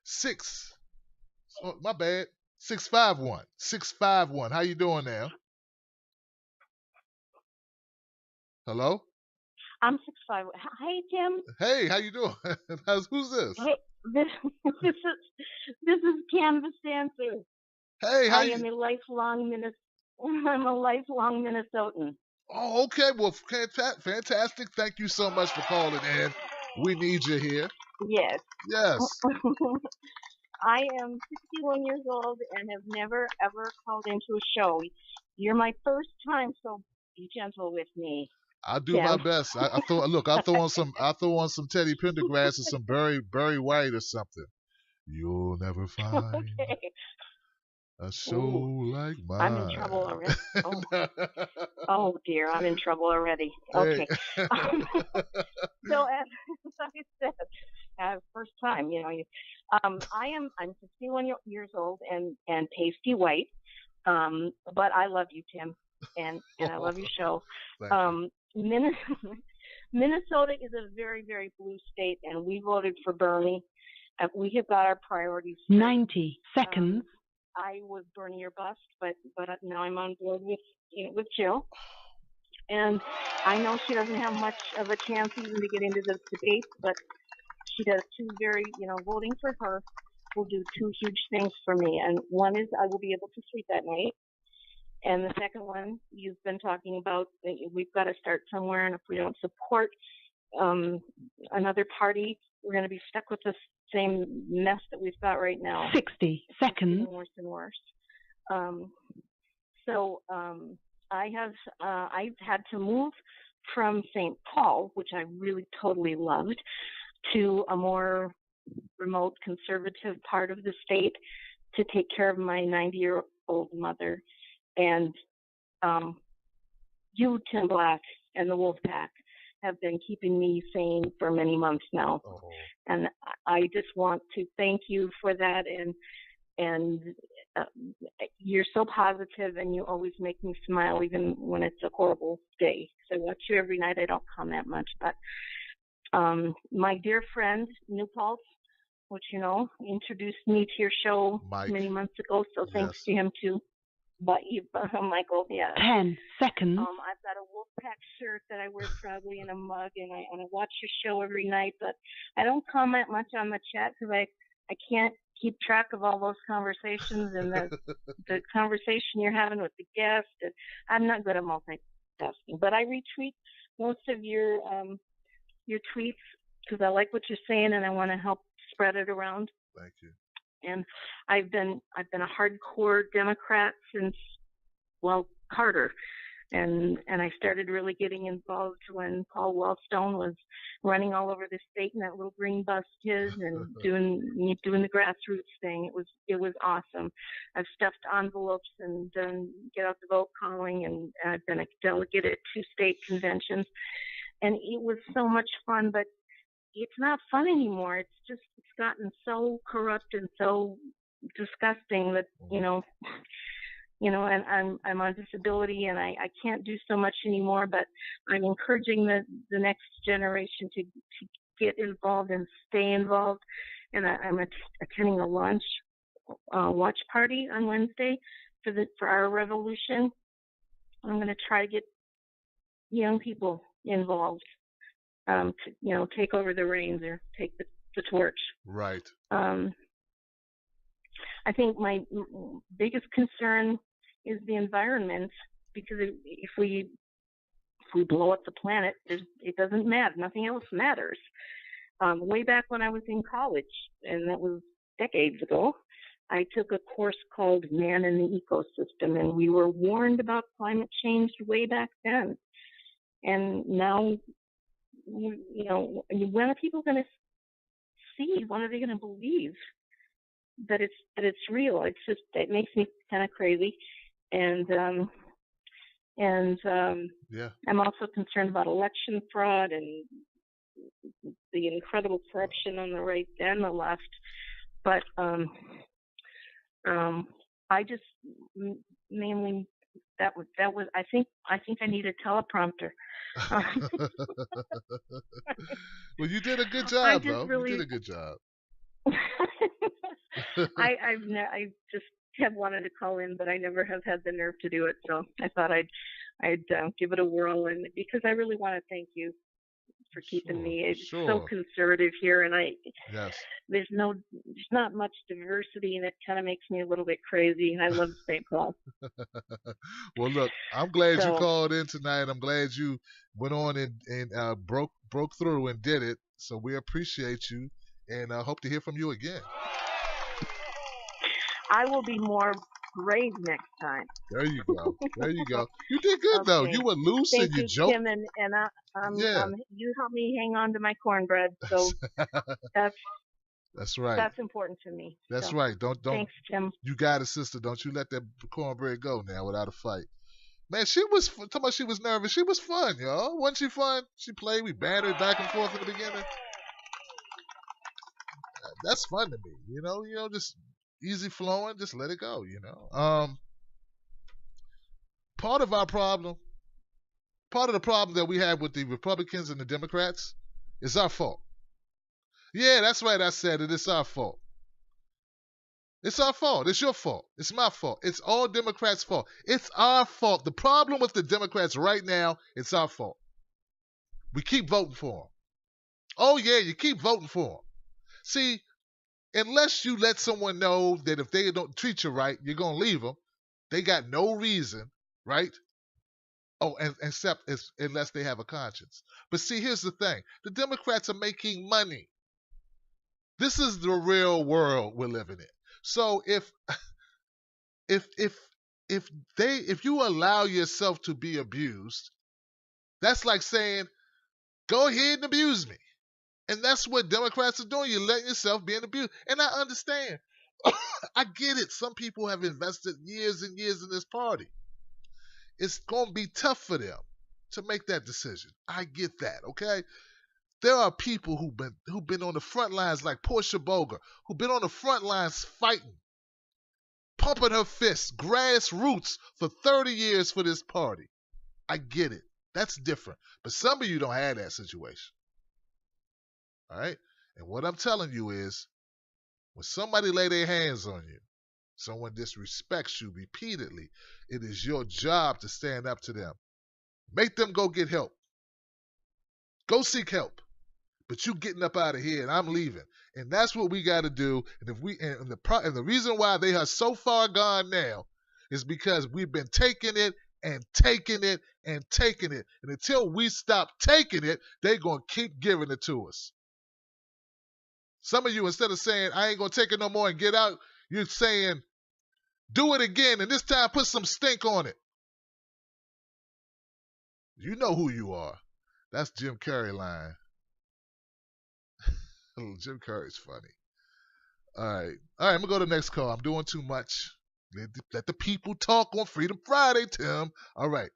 Six. Oh, my bad. 651. 651. How you doing now? Hello? I'm 6'5". Hi, Tim. Hey, how you doing? Who's this? Hey, this this is Canvas Dancer. Hey, how I you? am a lifelong I'm a lifelong Minnesotan. Oh, okay. Well, fantastic. Thank you so much for calling in. We need you here. Yes. Yes. I am 61 years old and have never ever called into a show. You're my first time, so be gentle with me, I'll do my Tim. best. I throw look. I'll throw on some Teddy Pendergrass or some Barry White or something. You'll never find Okay. a show Ooh, like I'm in trouble mine. already. Oh dear, I'm in trouble already. Hey. Okay. So as I said, first time, I'm 61 years old and pasty white. But I love you, Tim, and I love your show. Thank you. Minnesota is a very, very blue state, and we voted for Bernie. We have got our priorities straight. 90 seconds. I was Bernie or bust, but now I'm on board with Jill. And I know she doesn't have much of a chance even to get into the debate, but she does two voting for her will do two huge things for me. And one is I will be able to sleep at night. And the second one, you've been talking about, we've got to start somewhere. And if we don't support another party, we're going to be stuck with the same mess that we've got right now. 60 seconds. It's worse and worse. I've had to move from St. Paul, which I really totally loved, to a more remote conservative part of the state to take care of my 90-year-old mother. And you, TimBlack, and the Wolfpack have been keeping me sane for many months now. Oh. And I just want to thank you for that. And you're so positive, and you always make me smile, even when it's a horrible day. So I watch you every night. I don't comment much, but my dear friend New Pulse, which introduced me to your show Mike. many months ago. So thanks Yes. to him too. But Michael, yeah. 10 seconds. I've got a Wolfpack shirt that I wear proudly in a mug, and I watch your show every night. But I don't comment much on the chat because I can't keep track of all those conversations and the conversation you're having with the guest. And I'm not good at multitasking, but I retweet most of your tweets because I like what you're saying and I want to help spread it around. Thank you. And I've been a hardcore Democrat since Carter, and I started really getting involved when Paul Wellstone was running all over the state in that little green bus his and doing the grassroots thing. It was awesome. I've stuffed envelopes and done get out the vote calling, and I've been a delegate at 2 state conventions, and it was so much fun. But it's not fun anymore. It's gotten so corrupt and so disgusting that and I'm on disability and I can't do so much anymore. But I'm encouraging the next generation to get involved and stay involved. And I'm attending a lunch watch party on Wednesday for our revolution. I'm going to try to get young people involved. To take over the reins or take the torch. Right. I think my biggest concern is the environment, because if we blow up the planet, it doesn't matter. Nothing else matters. Way back when I was in college, and that was decades ago, I took a course called Man in the Ecosystem, and we were warned about climate change way back then. And now, when are people going to see? When are they going to believe that it's real? It makes me kind of crazy, and Yeah. I'm also concerned about election fraud and the incredible corruption on the right and the left. But I just mainly that was I think I need a teleprompter. Well, you did a good job, though. Really, you did a good job. I just have wanted to call in, but I never have had the nerve to do it. So I thought I'd give it a whirl, and because I really want to thank you for keeping Sure, me. It's so sure. conservative here, and Yes. there's not much diversity, and it kind of makes me a little bit crazy. I love St. Paul. Well, look, I'm glad you So called in tonight. I'm glad you went on and broke through and did it. So we appreciate you, and I hope to hear from you again. I will be more brave next time. There you go. There you go. You did good though. Okay. You were loose and Thank you you, joked. Tim, and Yeah. you helped me hang on to my cornbread. So that's That's right. that's important to me. That's So right. Don't. thanks, Tim. You got it, sister. Don't you let that cornbread go now without a fight. Man, she was talking about she was nervous. She was fun, y'all. Wasn't she fun? She played. We bantered back and forth in the beginning. That's fun to me. Just easy flowing. Just let it go. Part of our problem, part of the problem that we have with the Republicans and the Democrats, is our fault. Yeah, that's right. I said it. It's our fault. It's our fault. It's your fault. It's my fault. It's all Democrats' fault. It's our fault. The problem with the Democrats right now, it's our fault. We keep voting for them. Oh, yeah, you keep voting for them. See, unless you let someone know that if they don't treat you right, you're going to leave them, they got no reason, right? Oh, and except unless they have a conscience. But see, here's the thing. The Democrats are making money. This is the real world we're living in. So if you allow yourself to be abused, that's like saying, go ahead and abuse me. And that's what Democrats are doing. You're letting yourself be abused. And I understand. I get it. Some people have invested years and years in this party. It's going to be tough for them to make that decision. I get that, okay? There are people who've been on the front lines like Portia Boger, who've been on the front lines fighting, pumping her fists, grassroots for 30 years for this party. I get it. That's different. But some of you don't have that situation. All right? And what I'm telling you is, when somebody lay their hands on you, someone disrespects you repeatedly, it is your job to stand up to them. Make them go get help. Go seek help. But you getting up out of here and I'm leaving. And that's what we got to do. And the reason why they are so far gone now is because we've been taking it and taking it and taking it. And until we stop taking it, they're going to keep giving it to us. Some of you, instead of saying, I ain't going to take it no more and get out, you're saying, do it again, and this time put some stink on it. You know who you are. That's Jim Carrey line. Jim Carrey's funny. All right, I'm going to go to the next call. I'm doing too much. Let the people talk on Freedom Friday, Tim. All right.